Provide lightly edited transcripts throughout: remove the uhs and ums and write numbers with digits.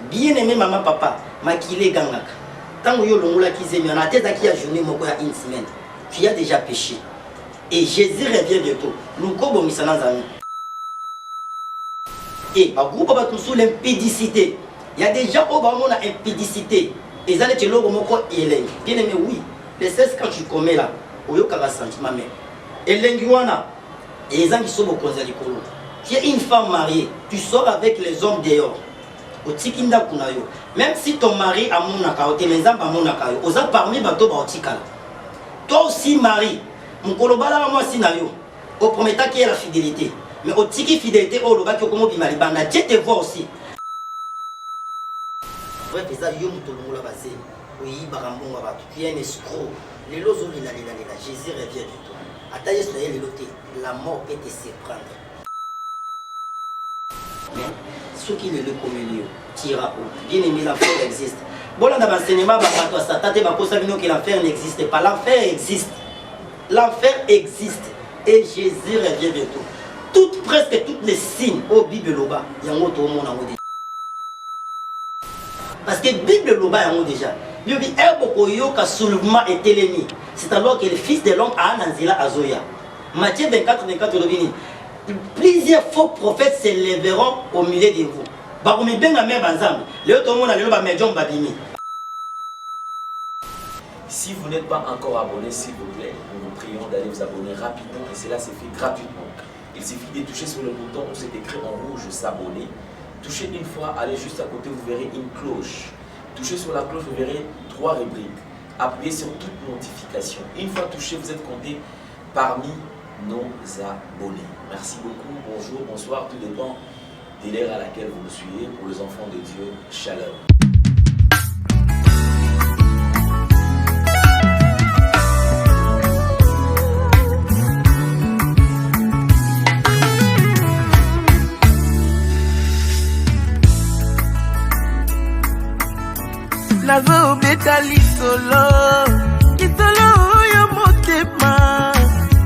Bien aimé maman, papa, makile gangaka. Tant que longola qui s'est mis en tête à qui a journée mon à une semaine, tu as déjà péché. Et Jésus revient bientôt. Nous comme misanazami. Et par groupe va tout sous l'impédicité. Il y a des gens au bas on a impédicité. Et ça les logo moko élève. Bien aimé oui. Les 16 quand tu commets là, au yo kara sentiment mais. Elengiwana et les gens qui sont au conseil kolo. Tu es une femme mariée, tu sors avec les hommes dehors. Au tikinda kunayo. Même si ton mari a mon akaote, mes enfants a mon akayo, osa parmi bateau ba otikala. Toi aussi mari, mon kolobala moi sinayo. Au premier temps qui est la fidélité. Mais au tiki fidélité, au loba qui est comme Bimalibana, Dieu te voit aussi. Ouais, c'est ça, yo mutolongola basé. Oui, barambonga batu. Tu es un escroc. Les lots ont lila. Jésus revient du tout. Attaque sur les lotés. La mort peut te surprendre. Mais ceux qui ne le communiquent, tira où. Bien aimé, l'enfer existe. Bon, là, dans l'enseignement, que l'enfer n'existe pas. L'enfer existe. L'enfer existe. Et Jésus revient bientôt. Presque toutes les signes au Bible Loba, il y a un autre monde en déjà. Parce que Bible Loba est déjà. Il y a un soulèvement et télémie. C'est alors que le fils de l'homme a Ananzila Azoya. Matthieu 24, plusieurs faux prophètes s'élèveront au milieu de vous. Si vous n'êtes pas encore abonné, s'il vous plaît, nous vous prions d'aller vous abonner rapidement et cela se fait gratuitement. Il suffit de toucher sur le bouton où c'est écrit en rouge s'abonner. Touchez une fois, allez juste à côté, vous verrez une cloche. Touchez sur la cloche, vous verrez 3 rubriques. Appuyez sur toute notification. Une fois touché, vous êtes compté parmi nos abonnés. Merci beaucoup, bonjour, bonsoir, tout dépend de l'ère à laquelle vous me suivez. Pour les enfants de Dieu, shalom. Nazo beta lisolo kitolo ya motema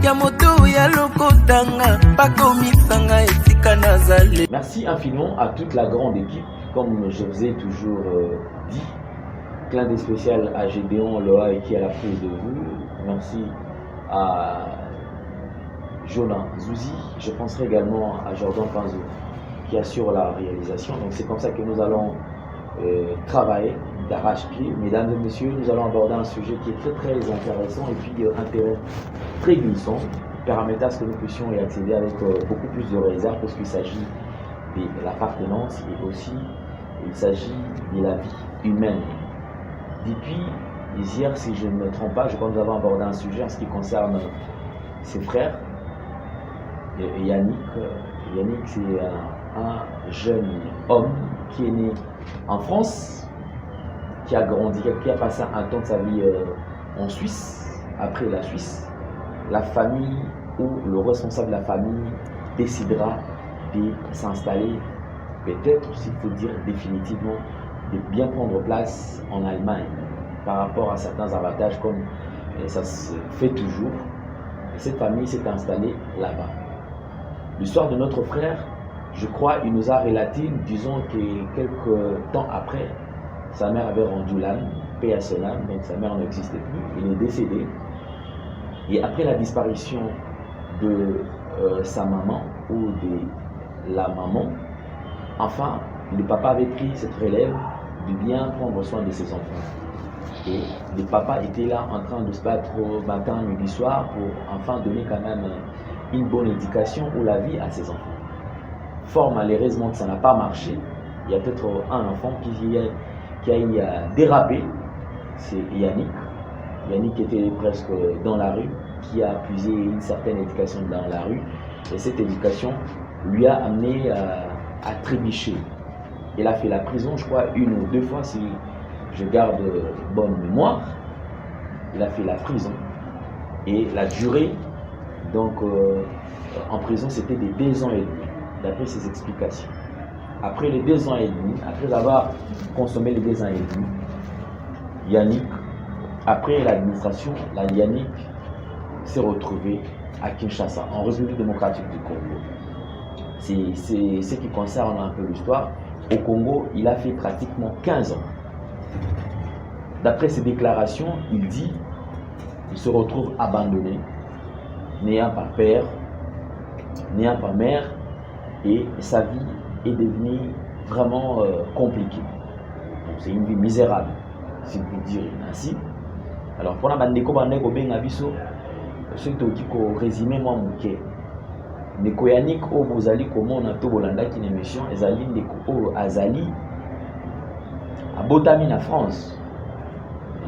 ya moto ya lokotanga pakomisanga etika nazale. Merci infiniment à toute la grande équipe, comme je vous ai toujours dit. Clin d'œil spécial à Gédéon Loa qui est à la prise de vue. Merci à Jonah Zouzi. Je penserai également à Jordan Panzo qui assure la réalisation. Donc c'est comme ça que nous allons travailler d'arrache-pied. Mesdames et messieurs, nous allons aborder un sujet qui est très intéressant et puis intérêt très glissant, permettant à ce que nous puissions y accéder avec beaucoup plus de réserve parce qu'il s'agit de l'appartenance et aussi il s'agit de la vie humaine. Depuis hier, si je ne me trompe pas, je crois que nous avons abordé un sujet en ce qui concerne ses frères. Yannick, c'est un jeune homme qui est né en France, qui a grandi, qui a passé un temps de sa vie en Suisse. Après la Suisse, la famille ou le responsable de la famille décidera de s'installer, peut-être, s'il faut dire définitivement, de bien prendre place en Allemagne par rapport à certains avantages comme ça se fait toujours. Cette famille s'est installée là-bas. L'histoire de notre frère, je crois, il nous a relaté, disons que quelques temps après, sa mère avait rendu l'âme, paix à son âme, donc sa mère n'existait plus, il est décédé. Et après la disparition de sa maman ou de la maman, enfin, le papa avait pris cette relève de bien prendre soin de ses enfants. Et le papa était là en train de se battre au matin, midi, soir pour enfin donner quand même une bonne éducation ou la vie à ses enfants. Fort malheureusement que ça n'a pas marché. Il y a peut-être un enfant qui a dérapé, c'est Yannick. Yannick était presque dans la rue, qui a puisé une certaine éducation dans la rue. Et cette éducation lui a amené à trébucher. Il a fait la prison, je crois, 1 ou 2 fois, si je garde bonne mémoire. Il a fait la prison. Et la durée, donc, en prison, c'était des 2 ans et demi, d'après ses explications. Après les 2 ans et demi, après avoir consommé les 2 ans et demi, Yannick, après l'administration, Yannick s'est retrouvé à Kinshasa, en République démocratique du Congo. C'est ce qui concerne un peu l'histoire. au Congo, il a fait pratiquement 15 ans. D'après ses déclarations, il dit qu'il se retrouve abandonné, n'ayant pas père, n'ayant pas mère, et sa vie est devenue vraiment compliquée. Donc c'est une vie misérable, si vous pouvez dire ainsi. Alors pour la bandeko bandeko benga biso, ceux qui ont résumé moi muke. Ndeko Yannick o bozali komona to bolanda ki émission ezali ndeko o azali abotami na France.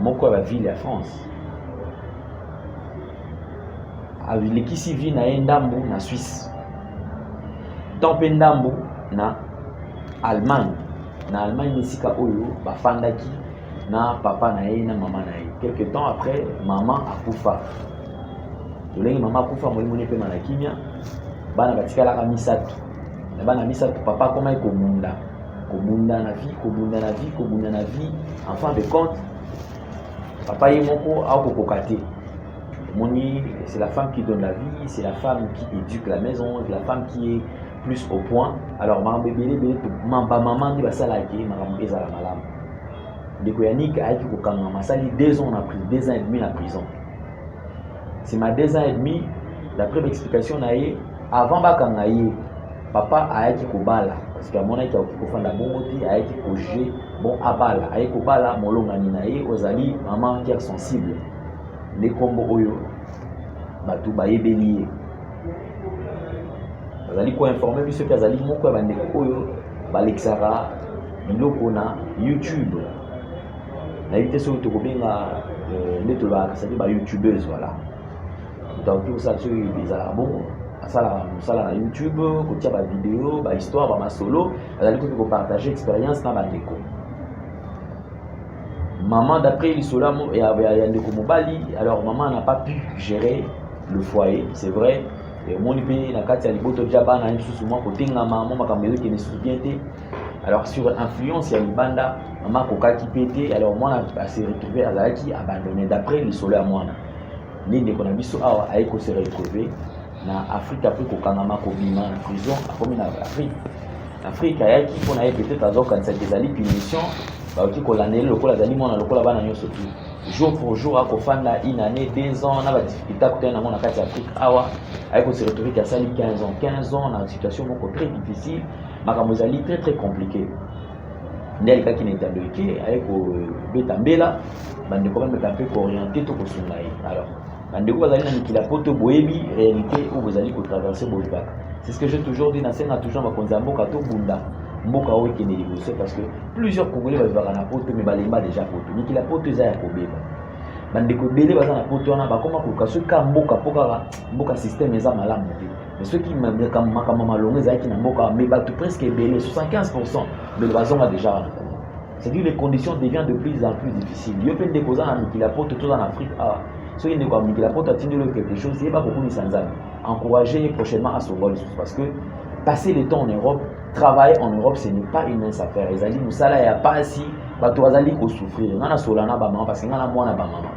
Moko ya ville ya France. Alekisi vi na ndambo na Suisse. Tompe ndambo na Allemagne. Na Allemagne nisika oyo bafandaki na papa na ye na maman na ye. Quelque temps après, maman akufa. Lolenge maman akufa molimoni pe na kimia. Bana batikala ka misatu. Na bana misatu papa koma iko munda. Ko munda na vie, ko munda na vie, ko munda na vie. En fin de compte, papa ye moko a kokokate. Moni, c'est la femme qui donne la vie, c'est la femme qui éduque la maison, c'est la femme qui est plus au point. Alors maman bébé maman ni basala ke maman ezala malamu. Ndeko Yannick a été kokanga masali 2 ans en prison, 2 ans et demi en prison. C'est ma 2 ans et demi d'après l'explication naie avant bakanga ye papa a été kobala parce que mon aïki a fanda bongote a été kojé bon abala a été kobala molonga ni naie ozali maman qui est sensible. Les combos oyo batu bayebeli bazali ko informer biso ke azali moko ba ndeko oyo balexara biloko na YouTube na yite so to kobenga neto ba kasadi ba youtubeuse voilà donc tout ça sur bizarre bon sala na YouTube ko tia ba vidéo ba histoire ba masolo azali ko partager expérience na ba ndeko. Maman, d'après l'Isola, il y a des Komobali, alors maman n'a pas pu gérer le foyer, c'est vrai. Mon pays, la carte, il y a des botos Jabba, il y a souvent côté maman, maman qui ne se souvient pas. Alors sur influence, il y a une bande, maman Koka qui pétait, alors moi, elle s'est retrouvée à Zaki abandonnée. D'après l'Isola, moi, ni de qu'on a vu ça, elle s'est retrouvée. Na Afrique après Kokangama Kobima en prison, comme en Afrique. Afrique, il y a qui qu'on a peut-être à Zok quand ça des alliés punition. Qui colonel le cola d'animaux dans le cola bana nyonso tout jour pour jour à kofanda une année 2 ans on a des difficultés côté na mona kati Afrique awa avec se retrouver qu'à sali 15 ans dans une situation très difficile makamozali très compliqué ndel ka qui n'est endoké avec betambela bande ko même camper ko orienter to ko sungai alors bande ko bazali na mikila poto boyebi réalité où vous allez ko traverser bolibaka c'est ce que j'ai toujours dit na senga toujours makonza mboka to bunda mboka oyo qui est négocié parce que plusieurs Congolais vont voir na poto mais balemba déjà poto ni la poto za ya kobeba bandeko belé baza na poto wana bakoma koka ce ka mboka mboka système eza malamu te mais ceux qui m'ameka makama malongo za ki na mboka mais bato presque belé 75% de bazonga déjà wana c'est-à-dire les conditions deviennent de plus en plus difficiles yo pe ndeko za na mikila poto to en Afrique ceux qui ne ko mikila poto atindelo quelque chose c'est pas beaucoup ni sanzana encourager prochainement à se voir parce que passer le temps en Europe, travailler en Europe, ce n'est pas une mince affaire. Les alliés, nous ça il y a pas si, bateau azali ko souffrir. On a solana ba maman parce qu'on a moi na ba maman.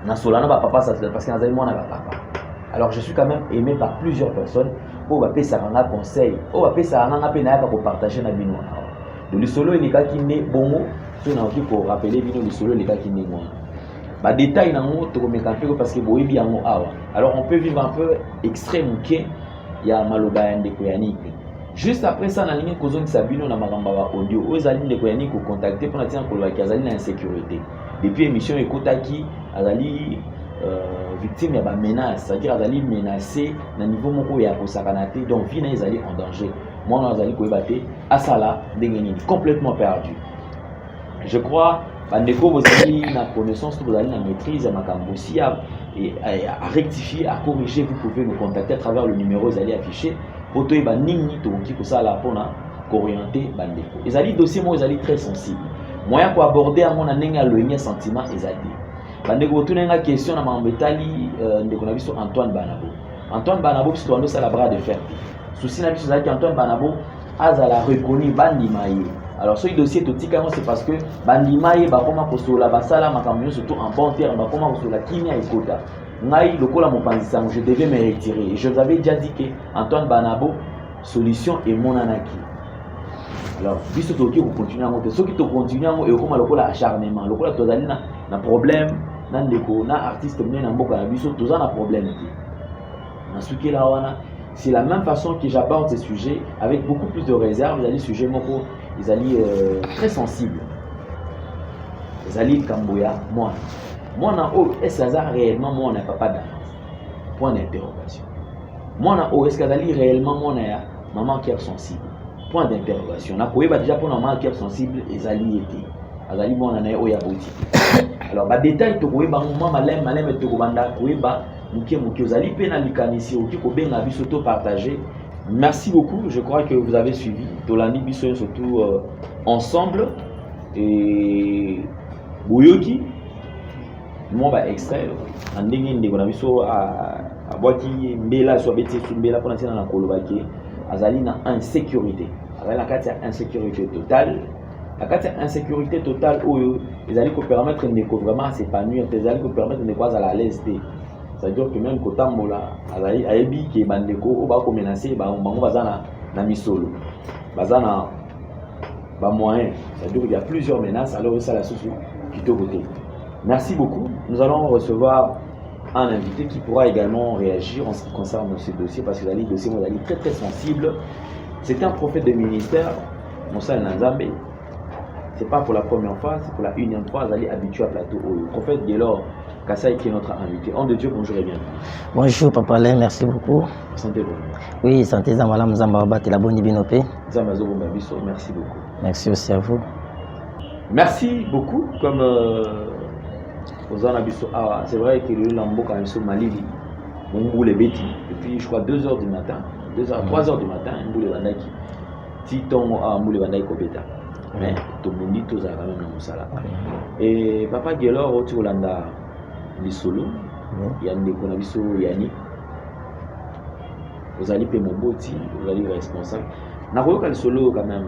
Na solana ba papa ça parce qu'on a moi na ba papa. Alors je suis quand même aimé par plusieurs personnes. Oh ba pe ça ranga conseil. Oh ba pe ça ranga pe na ko partager na bino. De le solo les gars qui né bongo, ceux na qui ko rappeler bino le solo les gars qui né moi. Ba détail na ngo to me camper parce que boyebi yango awa. Alors on peut vivre un peu extrême OK. Il y a maloba ya ndeko Yannick. Juste après ça na ligne kozongi sabino na magamba wa audio ozali ndeko Yannick ko contacter pour na tina ko lwa azali na insécurité. Depuis émission ekotaki azali victime ya ba menace, c'est-à-dire azali menacé na niveau moko ya kosakana te donc vie na ezali en danger. Moi na azali ko ebate asala ndengeni complètement perdu. Je crois bandeko bozali na connaissance to bozali na maîtrise ya makambo si et à rectifier, à corriger, vous pouvez nous contacter à travers le numéro que vous allez afficher. Pour toi, nini to qui pour ça la pour orienter bandeko. Les alliés dossier moi ils alliés très sensibles. Moyen pour aborder à mon anenga le sentiment les alliés. Bandeko tout n'enga question na mambetali ndeko na biso Antoine Banabo. Antoine Banabo puisque on a la bras de fer. Souci na biso zaki Antoine Banabo azala reconnu bandimaye. Alors ce dossier totikamo c'est parce que bandimaye ba koma kosola basala makamyo surtout en bon terme ba koma kosola kimia ekota. Ngai lokola mopanzi sango je devais me retirer et je vous avais déjà dit que Antoine Banabo solution et monanaki. Alors, biso toki ko continuer à monter. Ceux qui te continuent à monter, et comme le acharnement, le tozali na problème, na ndeko, na artiste mné na mboka na biso, toza na problème. Na suki la wana, c'est la même façon que j'aborde ces sujets avec beaucoup plus de réserve. Ils allaient sujets moko, ils allaient très sensibles. Ils allaient Kamboya, moi. Moi na oh, est-ce que réellement moi on n'a pas d'avance? Point d'interrogation. Moi na oh, est-ce que réellement moi on a maman qui est sensible? Point d'interrogation. Na koyeba déjà pour maman qui est sensible, ils allaient été. Azali bon na oh ya boti. Alors ba détail to koyeba maman malem et to kobanda koyeba muke ozali pe na likanisi oki ko benga biso to partager. Merci beaucoup, je crois que vous avez suivi Tolani biso surtout ensemble et Boyoki moi ba extrait en ndenge ndeko na biso a boaki mbela so beti su mbela pona tina na kolobaki azali na insécurité azali na kati ya insécurité totale la kati ya insécurité totale oyo ezali ko permettre ndeko vraiment s'épanouir ezali ko permettre ndeko à la l'aise. C'est-à-dire que même kotambola azali ayebi ke bandeko o ba ko menacer ba bango bazana na misolo bazana ba moyen, c'est-à-dire qu'il y a plusieurs menaces alors ça la source qui te côté. Merci beaucoup. Nous allons recevoir un invité qui pourra également réagir en ce qui concerne ce dossier parce que le dossier est très très sensible. C'était un prophète de ministère, Moussa Nanzambe. C'est pas pour la première fois, c'est pour la unième fois. Vous allez habitué à plateau. Le prophète Guélor Kassai qui est notre invité. Homme de Dieu, bonjour et bienvenue. Bonjour Papa Alain, merci beaucoup. Santé-vous. Oui, santé Zambala Mzambaba, la bonne Binope. Zambazo Bombabiso, merci beaucoup. Merci aussi à vous. Merci beaucoup. Comme c'est vrai que le Lambo quand même sur Malili, on roule les bêtis. Depuis je crois 2h du matin, 3h du matin, on roule les bandaki. Titon à moule les bandaki Kobeta. Mais tout le monde dit tout ça quand même dans Moussala. Et Papa Guélor, au Tirolanda, les solos, il y a des Konabiso Yani. Vous allez payer mon boti, vous allez être responsable. N'a le solo quand même.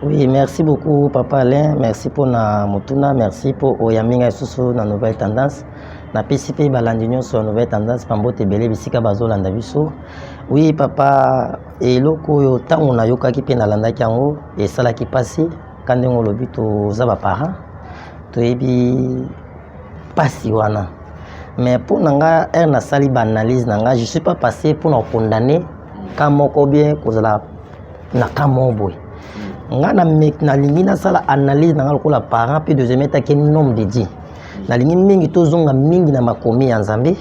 Oui, merci beaucoup Papa Alain, merci pour na mutuna, merci pour Oyaminga Susu na nouvelle tendance. Na PCP balandinyo sur nouvelle tendance pambote belé bisika bazolanda biso. Oui Papa, eloko yo tango na yokaki pe na landa kango et sala ki passé quand on lobi to za ba parents to ebi pasi wana. Mais pour nanga na sali ba analyse nanga, je suis pas passé pour na condamner quand moko bien kozala na kamoboy. Nga na lingi na sala analyse na lokola parent puis deuxième état ke nombre de dit na lingi mingi tozonga mingi na makomi ya Nzambe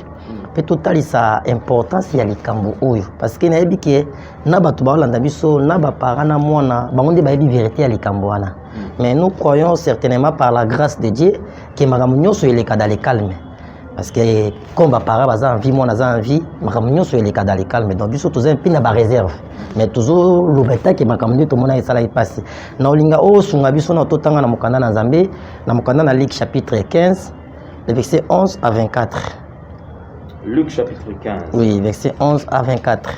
pe totalisa importance ya likambo oyo parce que na yebi ke na batu ba olanda biso na ba parent na mwana bango nde ba yebi vérité ya likambo wana mais nous croyons certainement par la grâce de Dieu que makambo nyonso eleka dans le calme. Parce que comme les parents ont envie, moi j'ai envie, je suis dans le calme. Donc, je suis toujours un peu dans la réserve. Mais toujours, le bêta qui m'a dit tout le monde a passé. Dans le linga, oh, sur la biso, na tout temps, na mukanda na Nzambe, na mukanda na Luc chapitre 15, le verset 11 à 24. Luc chapitre 15. Oui, verset 11 à 24.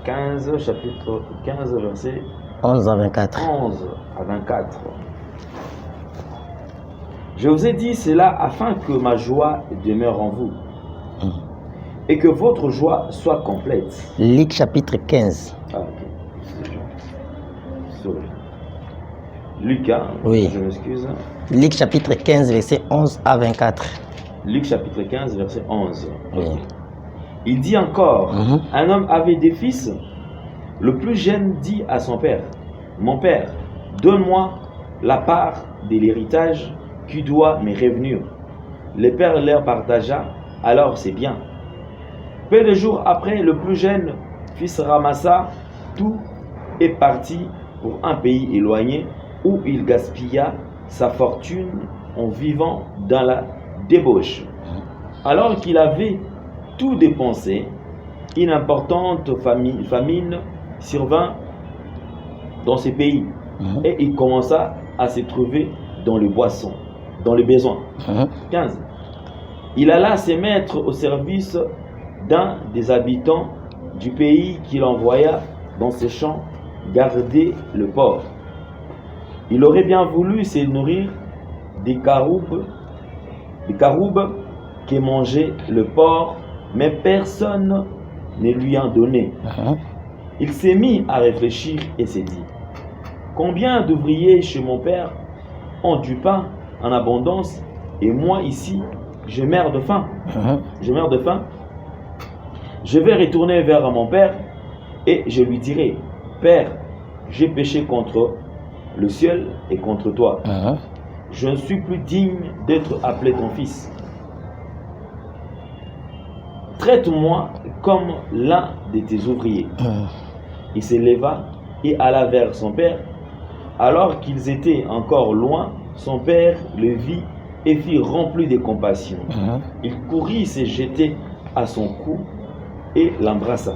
15, chapitre 15, verset 11 à 24. 11 à 24. Je vous ai dit cela afin que ma joie demeure en vous et que votre joie soit complète. Luc chapitre 15. Ah, ok. Sorry. Lucas, oui. Je m'excuse. Luc chapitre 15, verset 11 à 24. Luc chapitre 15, verset 11. Oui. Il dit encore, un homme avait des fils. Le plus jeune dit à son père, mon père, donne-moi la part de l'héritage qui doit me revenir. Le père leur partagea, alors c'est bien. Peu de jours après, le plus jeune fils ramassa tout et partit pour un pays éloigné où il gaspilla sa fortune en vivant dans la débauche. Alors qu'il avait tout dépensé, une importante famine survint dans ce pays et il commença à se trouver dans le boisson. Dans le besoin. 15. Il alla se mettre au service d'un des habitants du pays qu'il envoya dans ses champs garder le porc. Il aurait bien voulu se nourrir des caroubes que mangeait le porc, mais personne ne lui en donnait. Il s'est mis à réfléchir et s'est dit, combien d'ouvriers chez mon père ont du pain en abondance et moi ici, je meurs de faim. Je meurs de faim. Je vais retourner vers mon père et je lui dirai, Père, j'ai péché contre le ciel et contre toi. Je ne suis plus digne d'être appelé ton fils. Traite-moi comme l'un de tes ouvriers. Il se leva et alla vers son père. Alors qu'ils étaient encore loin, son père le vit et fut rempli de compassion. Il courut se jeter à son cou et l'embrassa.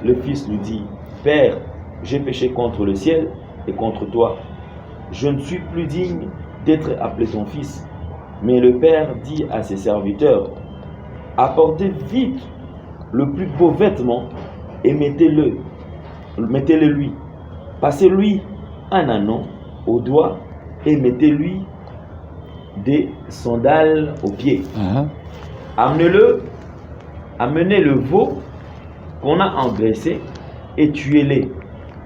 Le fils lui dit, Père, j'ai péché contre le ciel et contre toi. Je ne suis plus digne d'être appelé ton fils. Mais le père dit à ses serviteurs, apportez vite le plus beau vêtement et mettez-le lui. Passez-lui un anneau au doigt et mettez-lui des sandales aux pieds. Amenez le veau qu'on a engraissé et tuez-les.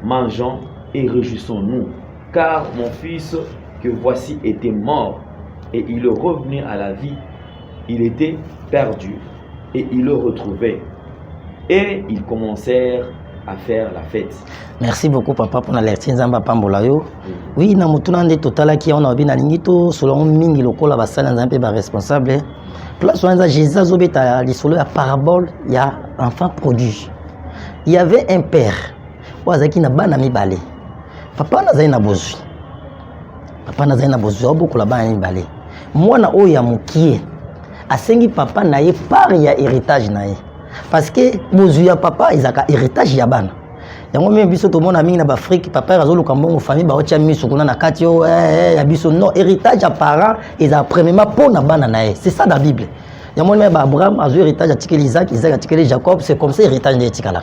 Mangeons et réjouissons-nous, car mon fils que voici était mort et il est revenu à la vie. Il était perdu et il le retrouvait. Et ils commencèrent à faire la fête. Merci beaucoup papa pour l'alerter nzamba pambola yo. Oui na mutuna nde totala ki on a bina lingito selon mingi lokola basala nzambe ba responsable. Place wanza Jésus azobeta lisolo ya parabole ya enfant prodige. Il y avait un père wazaki na bana mibale. Papa nazali na bozwi. Papa nazali na bozwi oboko la bana mibale. Mwana oyo ya mukie asengi papa na ye part ya héritage na ye. Parce que bozwi ya papa izaka héritage ya bana. Yango même biso to mona mingi na Afrique papa azoluka mbongo famille ba otia miso kuna na kati yo ya biso non héritage ya parent eza premièrement pour na bana na ye. C'est ça la Bible. Yango même Abraham azu héritage atikeli Isaac, Isaac atikeli Jacob, c'est comme ça héritage de tikala.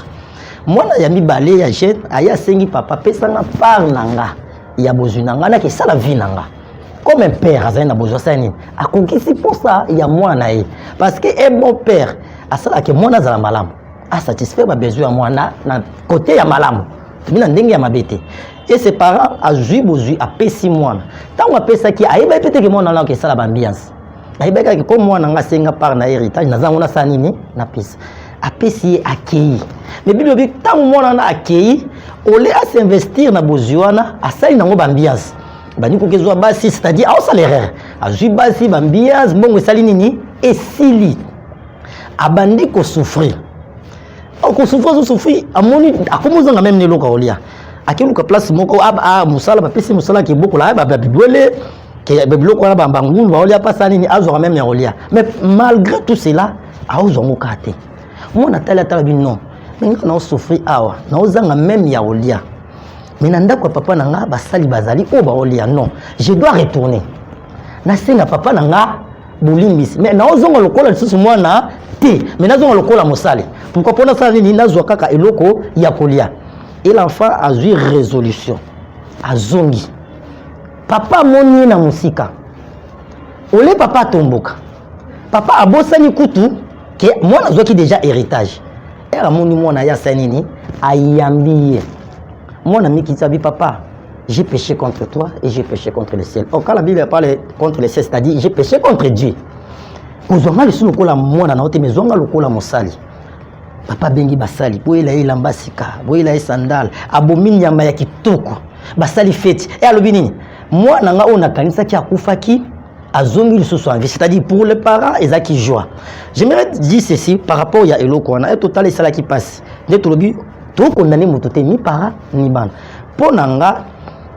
Mwana ya mibale ya jeune aya sengi papa pesa na part nanga ya bozwi nanga na ke sala vie nanga. Comme un père azali na bozwi sa nini akongisi pour ça ya mwana ye. Parce que un bon père asala ke mwana zala malamu a satisfaire ba besoin ya mwana na côté ya malamu mina ndenge ya mabete et ses parents azui bozui apesi mwana tango apesa ki ayeba pete ke mwana na ke sala bambiance ayeba ke ko mwana nga senga par na héritage na zango na sa nini na pesa apesi akei mais bible bi tango mwana na akei ole a s'investir na bozui wana asali nango bambiance bani ko kezwa basi c'est-à-dire au salaire azui basi bambiance mbongo esali nini esili abandi ko souffrir ko souffrir amoni akomozanga même ne loka olia akiluka place moko musala ba pesi musala ki boko la ba bibwele ke biloko na ba ngulu ba olia pas nini azo même olia mais malgré tout cela aozongo kate mona tala bi non ninga na souffrir awa na ozanga même ya olia mais nanda kwa papa nanga basali bazali o ba olia non je dois retourner na senga papa nanga bolimbisi mais na ozongo lokola lisusu mwana te mais nazongo lokola mosali pourquoi pona ça nini nazwa kaka eloko ya kolia et l'enfant a eu résolution azongi papa moni na musika ole papa tomboka papa abosani kutu ke mwana zwaki déjà héritage era moni mwana ya sanini ayambiye mwana mikitsabi papa j'ai péché contre toi et j'ai péché contre le ciel. Oh, quand la Bible parle contre le ciel, c'est-à-dire j'ai péché contre Dieu. Kozonga lisu lokola mwana na ote mezonga lokola mosali. Papa bengi basali, boyela elamba sika, boyela sandal, abomi nyama ya kitoko. Basali fete. Et alobi nini? Mwana nga ona kanisa ki akufaki azongi lisusu en vie, c'est-à-dire pour les parents ezaki joie. J'aimerais dire ceci par rapport à eloko wana, et total sala qui passe. Ne tolobi to condamner motote ni para ni bana. Ponanga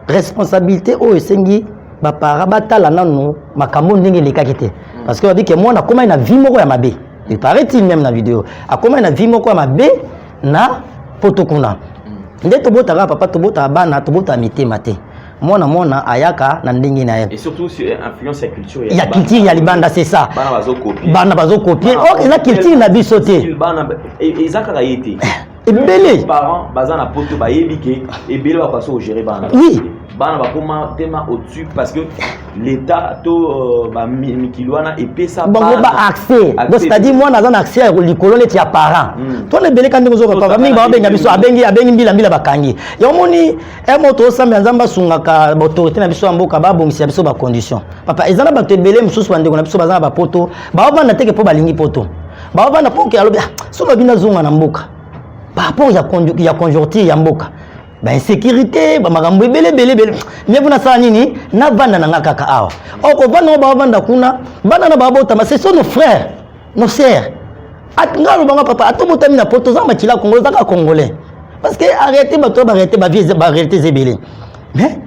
responsabilité au esengi ba para batala nanu makambo ndenge lekaki te parce que on dit que moi na comment ina vie moko ya mabe il paraît-il même na vidéo a comment ina vie moko ya mabe na potokuna nde to bota papa to bota bana to bota mitema te mona ayaka na ndenge na ye et surtout sur influence ya culture ya culture ya libanda c'est ça bana bazo copier oh ina culture na biso te bana ezaka ka yete ebele parents bazana poto ba yebike ebele ba paso gérer bana oui bana bakoma tema au-dessus parce que l'état to mikilwana et ça ba accès donc c'est-à-dire moi na accès à likolo neti ya parent to le beleka ndiko zo papa mingi ba benga biso abengi mbila bakangi yo moni e moto samba nzamba sungaka autorité na biso mboka ba bongisi biso ba condition papa ezana ba tebele mususu bande na biso bazana ba poto ba bana teke po balingi poto ba bana po ke alobi so ba bina zunga na mboka par rapport ya conjoncture ya mboka ba insécurité ba makambo belé mais vous na sa nini na banda na kaka awa oko bana ba banda kuna bana na babota ma c'est nos frères nos sœurs atngalo banga papa atomota mina poto za makila congolais za congolais parce que arrêtez ba vie ba réalité zebele mais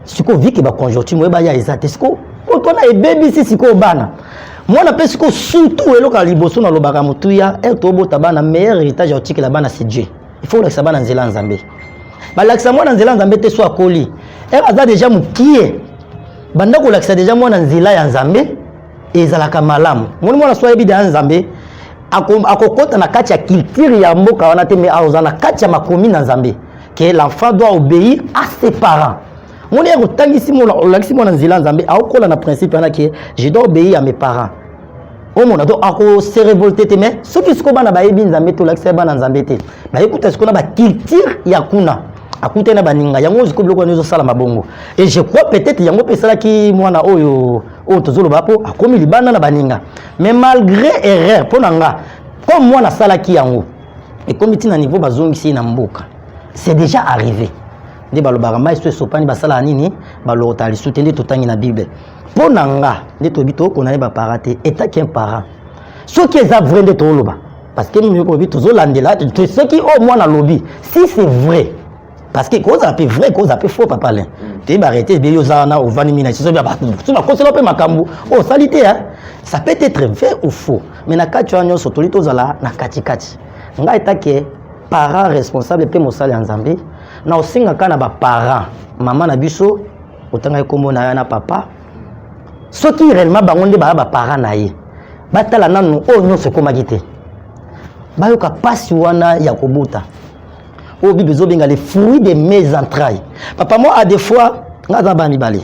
siko viki ba conjoncture mo ba ya ezate siko otona e baby siko bana moi na pesi ko surtout eloka liboso na lobaka mutuya et tobota bana meilleur héritage autique la bana c'est Dieu il faut que ça bana nzela nzambe balakisa mwana nzela nzambe te so akoli aza déjà mukie banda kolakisa déjà mwana nzela ya nzambe ezalaka malamu moni mwana so yebi da nzambe akokota na kati ya culture ya mboka wana te mais aza na kati ya makomi na nzambe que l'enfant doit obéir à ses parents moni akotangisi mwana olakisi mwana nzela nzambe akola na principe wana que je dois obéir à mes parents o mona to ako se révolter te mais soki siko bana bayebi nzambe to lakisa bana nzambe te ba écoute siko na ba culture ya kuna akute na baninga yango ziko biloko nezo sala mabongo et je crois peut-être yango pesala ki mwana oyo tozolo bapo akomi libana na baninga mais malgré erreur ponanga comme mwana sala ki yango et comme tina niveau bazongisi na mboka c'est déjà arrivé nde balobaka mai so sopani basala nini balota li soutenir totangi na bible ponanga nde tobito konane ba parate état qu'un parent ce qui est vrai nde toloba parce que nous ko bito zolandela ce qui au moins na lobby si c'est vrai parce que cause a peu vrai cause a peu faux papa là tu vas arrêter de yozana au vanimina c'est ça tu vas conseiller pe makambu oh salité hein ça peut être vrai ou faux mais na kati wanyo sotolito zala na kati nga etake parents responsables pe mosala nzambe na osinga kana ba parents maman na biso otanga kombo na na papa soki réellement bango nde ba parents na ye batala nanu o nyonso komaki te bayoka pasi wana ya kobota o bible zobenga les fruits de mes entrailles papa moi à des fois ngaza ba mibale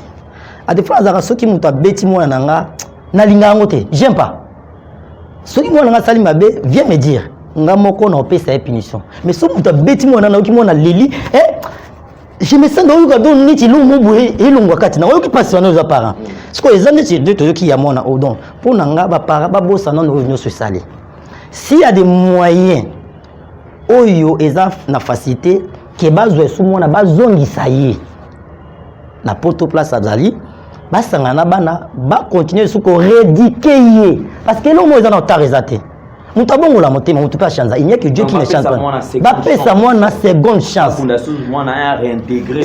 à des fois azaka soki muta beti mwana nanga na linga ngote j'aime pas soki mwana nga sali mabe viens me dire nga moko na opesa e punition mais soki muta beti mwana na oki mwana leli je me sens dans le don niti lungu bué et lungu kati na oki pasi wana za parents ce que les années de toyoki ya mwana o don pour nanga ba parents ba bossa non revenu se sali s'il y a des moyens oyo eza na facilité ke bazwe sumona bazongisa ye na poto place azali basangana bana ba continuer suko rédiquer ye parce que l'homme eza na tarizate mutabongo la motema mutu pas chance il n'y a que Dieu qui ne chante pas ba pesa mwana seconde chance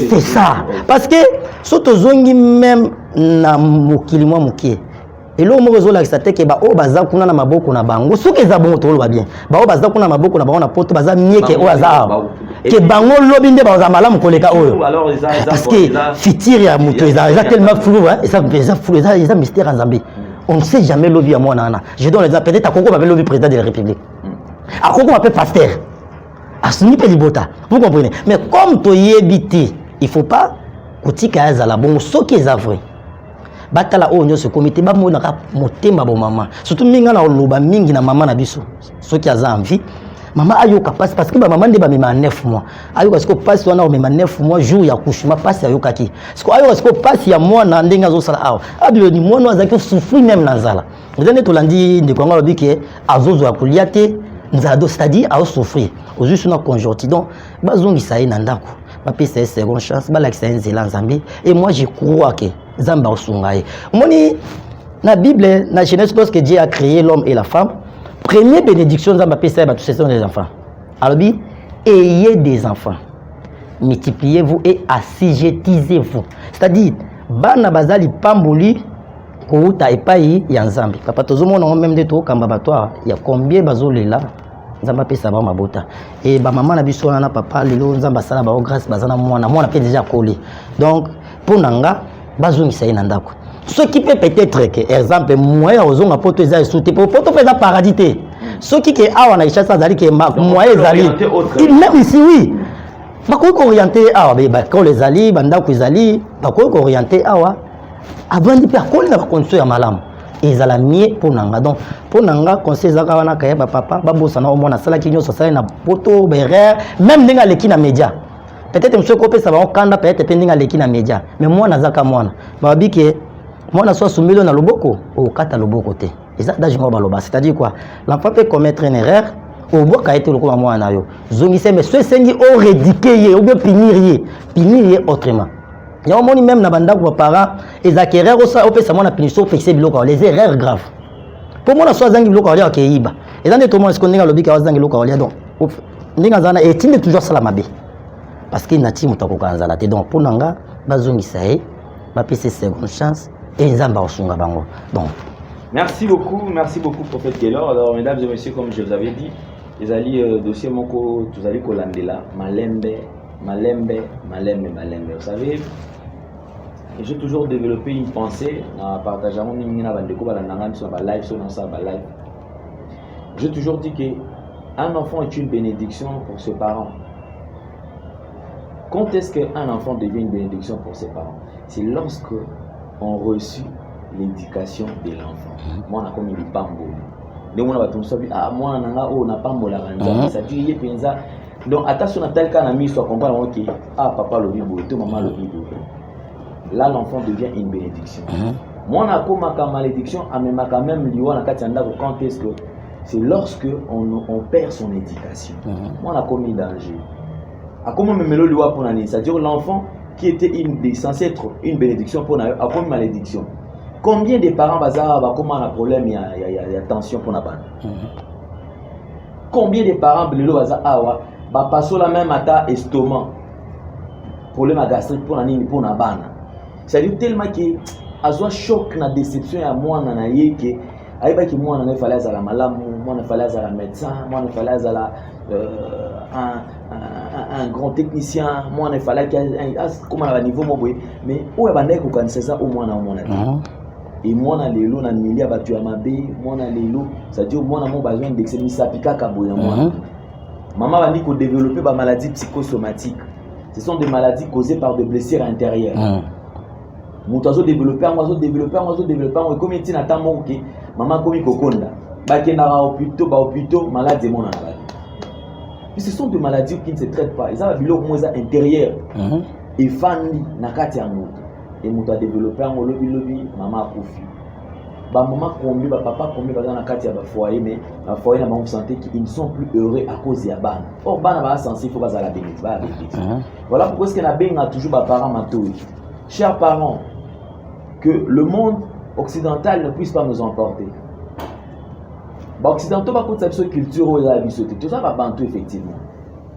c'est ça parce que soto zongi même na mokili mwa mokie et l'homme résout ça te ke ba o baza kuna na maboko na bango soki eza bongo tolo ba bien ba o baza kuna na maboko na bango na poto baza mieke o aza ke bango lobi nde baza malamu koleka oyo parce que fitir ya muto eza tellement flou hein eza mystère en Zambie on ne sait jamais lobi ya mwana na je donne l'exemple peut-être akoko ba lobi président de la République akoko ba pasteur asuni pe libota vous comprenez mais comme to yebiti il faut pas kotika azala bongo soki eza vrai batala o nyonso comité ba mona ka motema bo mama surtout minga na loba mingi na mama na biso soki aza envie mama ayoka passe parce que ba mama nde ba mema 9 mois ayoka siko passe wana o mema 9 mois jour ya couchement passe ayoka ki siko ayoka siko passe ya mwana ndenga zo sala awa abilo ni mwana azaki souffrir même na nzala ndene to landi ndeko ngalo biki azozo ya kulia te nzado c'est-à-dire a souffrir au juste na conjoncture donc bazongisa ye na ndako ba pesa seconde chance ba lakisa nzela nzambe et moi je crois que Zamba osungaye. Moni na Bible na Genèse lorsque Dieu a créé l'homme et la femme, première bénédiction Zamba pesa ba tous ces des enfants. Alors bi ayez des enfants. Multipliez-vous et assujettisez-vous. C'est-à-dire bana bazali pamboli kouta epai ya nzambe. Papa tozomona même de to kamba batwa ya combien bazolela Zamba pesa ba mabota. Et ba maman na biso na papa lelo Zamba sala ba grâce bazana mwana pe déjà collé. Donc pour nanga bazongisa ye na ndako ce qui peut peut-être que exemple moyen ozonga poto eza souté poto peza paradis te ce qui que awa na chassa zali que moyen zali même ici oui bakoki orienté awa bakolo ezali bandako ezali bakoki orienté awa avandi mpe akoli na bacondition ya malamu ezala mie mpo na nga. Donc mpo na nga conseil ezaka wana kayeba papa babosana omona asalaki nyonso asali na poto berere même ndenge aleki na média peut-être monsieur kopesa bango kanda peut-être mpe ndenge aleki na média mais mwana azaka mwana babi ke mwana so asumbi na loboko okata loboko te eza daje ngo baloba c'est-à-dire quoi l'enfant peut commettre une erreur obwaka ete lokola mwana yo zongise mais so esengi orédiquer ye ou bien punir ye autrement. Il y a un moment même dans les parents, ils acquèrent aussi au punition les erreurs graves. Pour moi, soit zangi bloc à Keiba. Et dans les tourments, ce qu'on est à l'objet à zangi bloc à donc, Ningazana est toujours salamabe. Parce qu'il n'a pas de temps à donc, pour Nanga, Bazungi Sae, ma PC seconde chance, et Zamba Osunga Bango. Donc, merci beaucoup, prophète Keller. Alors, mesdames et messieurs, comme je vous avais dit, les alliés dossier Moko, tous allez Kolandela, Malembe. Vous savez, j'ai toujours développé une pensée en partageant mon live. J'ai toujours dit qu'un enfant est une bénédiction pour ses parents. Quand est-ce qu'un enfant devient une bénédiction pour ses parents? C'est lorsque on reçut l'éducation de l'enfant. Moi, on a commis du pambo. Donc, on a dit, moi, on a pambo la randa. Ça dit, donc, attention à tel cas, on soit comprendre que papa le bibo, maman le bibo. Là, l'enfant devient une bénédiction. Moi, on a comme malédiction, quand même, quand est-ce que c'est lorsque on perd son éducation. Moi, on a commis danger. À comment me mélo liwa pour l'année, c'est-à-dire l'enfant qui était censé être une bénédiction pour a commis malédiction. Combien de parents bazar comment on a problème, il y a tension pour la banne. Combien de parents blelo bazar passo la même ata estomac problème à gastrique pour nani pour na bana c'est-à-dire tellement que azwa choc na déception ya mwana na yeke aiba ki mwana na fallait à la malamu mwana fallait à la médecin mwana fallait à la un grand technicien mwana fallait comment à niveau moboy mais o ya bandeko kanisa au mwana et mwana lelo na milia batu ya mabe mwana lelo c'est-à-dire mwana mo besoin d'excès misapika kaboya mwana. Maman va dire qu'on développe des maladies psychosomatiques. Ce sont des maladies causées par des blessures intérieures. Mon oiseau développé, comme il dit Nathan maman comme il coconda. Bakena hôpital, malade mon malade. Ce sont des maladies qui ne se traitent pas. Ils ont un bilan intérieur. Et fan nakati amour. Et mon a développé un lobby, maman a confié. Maman combien papa combien dans la carte foyer mais la foyer na maman santé qu'ils ne sont plus heureux à cause ya ban. Or ban va sensible faut pas à la bénédiction. Voilà pourquoi est-ce que na ben a toujours ba parents matoui. Chers parents, que le monde occidental ne puisse pas nous emporter. Ba occidentaux ba côté sa culture ou la bisoté. Tout ça va bantu effectivement.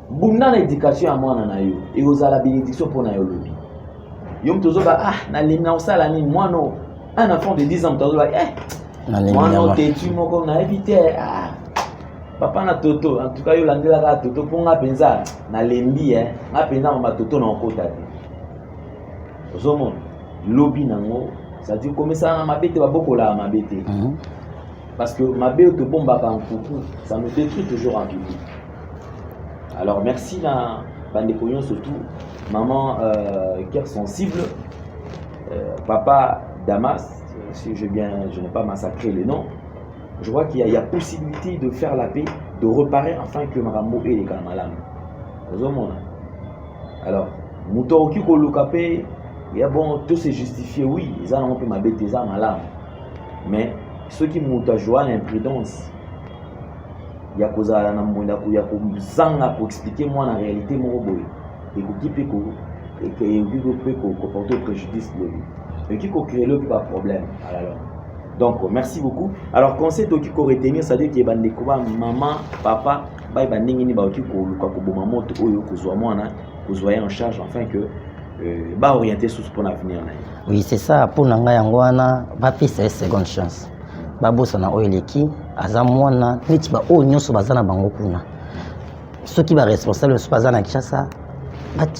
Bunda na éducation à moi na yo et aux la bénédiction pour na yo lobby. Yom tozo ba na limna osala ni moi non. Un enfant de 10 ans, tu vas dire, moi non, tu m'as évité. Papa na toto, en tout cas, il a dit la toto pour nga penza na lembi nga penza ma toto na okota te. Zomo lobby nango, ça dit comme ça na mabete ba boko la mabete. Parce que mabete te bomba pas en coucou, ça me détruit toujours en public. Alors merci la bande de surtout maman cœur sensible, papa Damas, si je n'ai pas massacré le nom, je vois qu'il y a possibilité de faire la paix, de reparer afin que Marambo et les Kamalam. Alors, Mouto Kiko Lokapé, il y a bon, tout se justifié, oui, ils ont un peu ma bête, ils ont malam. Mais ceux qui m'ont joué à l'imprudence, il y a cause à la namboula, il y a zanga pour expliquer moi la réalité, mon boy, et qui peut porter préjudice de lui. Et qui crée le pas problème. Alors, donc merci beaucoup. Alors conseil de qui retenir, c'est-à-dire qu'il y a des maman, papa, bye bye n'ingini ba qui ko maman to oyo ko zo mwana ko zo en charge afin que ba orienter sur pour l'avenir. Oui, c'est ça pour nanga yango wana ba pisa seconde chance. Ba bossa na oyo leki aza mwana niti ba oyo nyoso bazana bango kuna. Ceux qui va responsable so bazana Kinshasa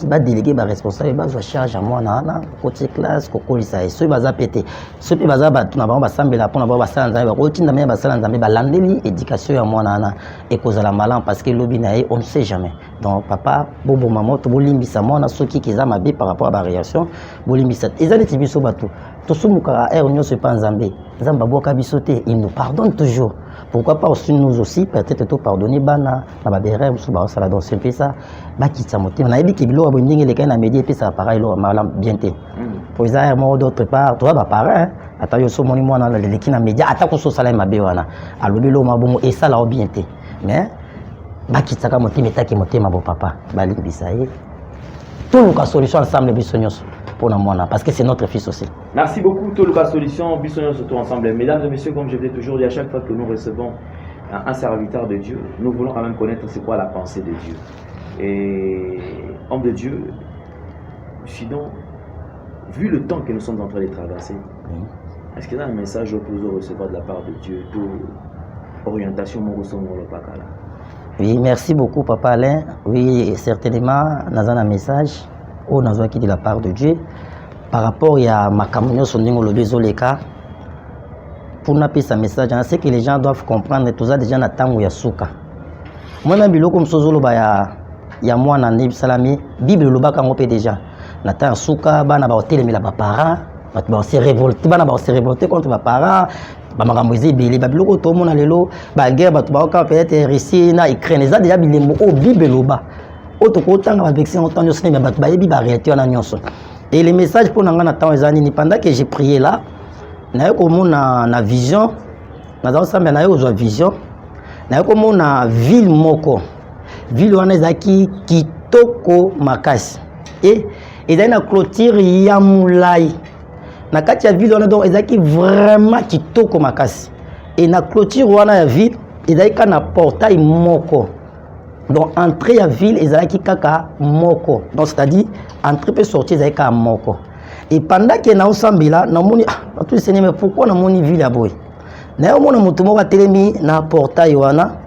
ba délégué ba responsable ba zo charge à moi na côté classe ko kolisa et ceux baza pété ceux pe baza ba tuna ba basambela pona ba basala nzambe ba kotinda me basala nzambe ba landeli éducation ya moi na et cause la malan parce que lobi na on ne sait jamais donc papa bobo maman to bolimbisa moi na soki kiza mabe par rapport à ba réaction bolimbisa ezali tibiso bato to sumuka er nyo se pas nzambe nzamba boka bisoté il nous pardonne toujours. Pourquoi pas aussi nous aussi peut-être tout pardonner bana na ba berère musu ba sala donc c'est ça ba kitsa motema na yebi ki bilo abo ndenge les na médier puis ça pareil lo malam bien té pour ça moi d'autre part toi ba pareil ata yo so moni moi na le ki na média ata ko so sala mabe wana alobi lo mabongo et ça là bien té mais ba kitsa ka motema taki motema bo papa ba libisa ye tout le solution ensemble bisonyos pour la moana parce que c'est notre fils aussi. Merci beaucoup Toluka Solution, Bissonnios surtout ensemble. Mesdames et messieurs, comme je vous ai toujours dit, à chaque fois que nous recevons un serviteur de Dieu, nous voulons quand même connaître c'est quoi la pensée de Dieu. Et homme de Dieu, sinon, vu le temps que nous sommes en train de traverser, est-ce qu'il y a un message que vous recevoir de la part de Dieu, de orientation Oui, merci beaucoup Papa Alain. Oui, certainement, nous avons un message. On a besoin de la part de Dieu par rapport à ma communion sur le Bézoleka pour nous passer un message. C'est que les gens doivent comprendre tout ça déjà dans le temps où il y a souka. Moi, même si comme Sozolo, il y a moi dans Salami, Bible le baka ngopé déjà. Na temps souka, bana ba hotel mais la parents, ba se révolter, bana ba se révolter contre ba parents. Ba makambozi belé ba biloko to mona lelo ba guerre ba to ba ka peut-être Russie na Ukraine ça déjà bilembo o Bible lo ba. Et les messages pour nous pendant que j'ai prié là, na vision, na vision, na ville moko, ville wanezaki kitoko makasi. Et dans la clôture yamulai, na kati ya ville wana donc ezaki vraiment kitoko makasi. Et na clôture wana ya ville, ezaki na portail moko. Donc, entrer à la ville, ils ont kaka moko. Donc, c'est-à-dire, entrer peut sortir, ils ont moko. Et pendant que nous sommes là, nous avons dit, mais pourquoi nous avons une ville à boy? Nous avons dit, na portail wana,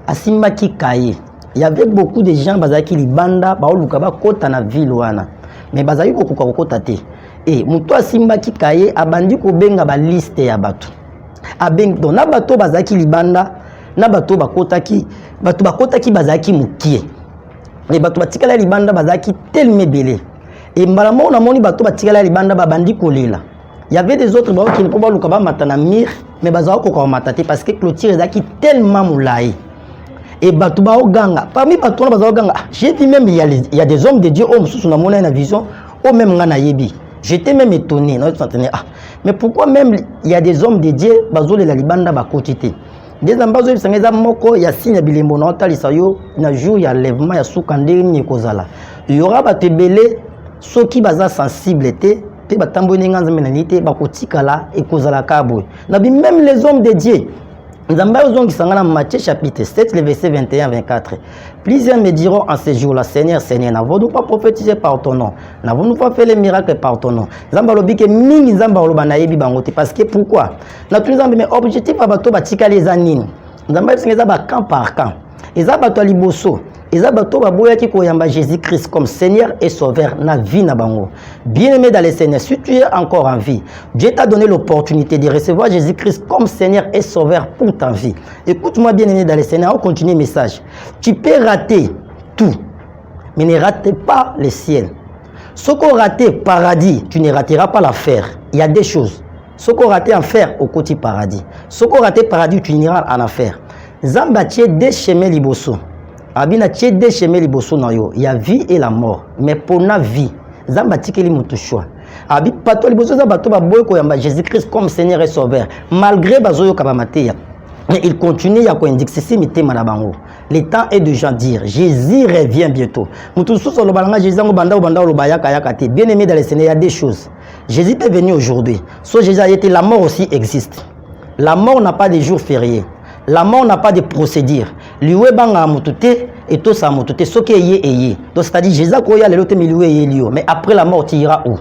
asimba ki kaye. Il y avait beaucoup de gens qui li banda, ba olukaba kota na ville wana. Mais bazaki ko kota te. Et muto asimba ki kaye, abandi ko benga ba liste ya bato. Abeng donc na bato bazaki li banda. Na bato bakotaki bazaki mukie et bato batikala libanda bazaki tellement belé et mbalamo on a moni bato batikala libanda babandi kolela. Il y avait des autres bato qui ne pouvaient pas lukaba matana mir mais bazako ko matate parce que clôture ezaki tellement moulaï et bato ba oganga parmi bato na bazako ganga j'ai dit même il y a des hommes de Dieu hommes sous na mona na vision au même ngana yebi. J'étais même étonné mais pourquoi même il y a des hommes de Dieu bazole la libanda bakotité. Des ambazo bisangeza moko ya signe bilembo na otalisa yo na jour ya lèvement ya sukandeli ni kozala. Il y aura batebele soki baza sensible te pe batambo ninganza menanité bakotikala e kozala kabwe. Na bi même les hommes de Dieu. Nzamba ozongi sangana Matthieu chapitre 7 le verset 21-24. Plusieurs me diront en ce jour-là, Seigneur, Seigneur, n'avons-nous pas prophétisé par ton nom? N'avons-nous pas fait les miracles par ton nom? Nzamba lobi ke mingi nzamba oloba na yebi bangote parce que pourquoi? Na tout nzamba mais objectif ba bato batika les anines. Nzamba bisengeza ba camp par camp. Eza bato liboso. Eza bato baboya ki koyamba Jésus-Christ comme Seigneur et Sauveur na vie na bango. Bien-aimé dans le Seigneur, si tu es encore en vie, Dieu t'a donné l'opportunité de recevoir Jésus-Christ comme Seigneur et Sauveur pour ta vie. Écoute-moi bien-aimé dans le Seigneur, on continue le message. Tu peux rater tout, mais ne rate pas le ciel. Ce qu'on raté paradis, tu ne rateras pas l'affaire. Il y a des choses. Ce qu'on raté enfer au côté paradis. Ce qu'on raté paradis, tu n'iras en affaire. Zambatie des chemins liboso. Abina tche des chemins liboso na yo. Il y a vie et la mort. Mais pour la vie, Zambati keli mutu choix. Abi pato liboso za bato ba boy ko yamba Jésus-Christ comme Seigneur et Sauveur. Malgré bazoyo kabamateya. Mais il continue à indiquer ceci mité manabango. Le temps est de gens dire Jésus revient bientôt. Mutu sous le balanga Jésus ngo banda lo bayaka yakate. Bien aimé dans le Seigneur, il y a des choses. Jésus est venu aujourd'hui. So Jésus a été, la mort aussi existe. La mort n'a pas de jour férié. La mort n'a pas de procédure. Liwe banga mutute et tout ça mutute. Ce qui est yé. Donc c'est-à-dire Jésus koya le lote miliwe yé lio. Mais après la mort tu iras où?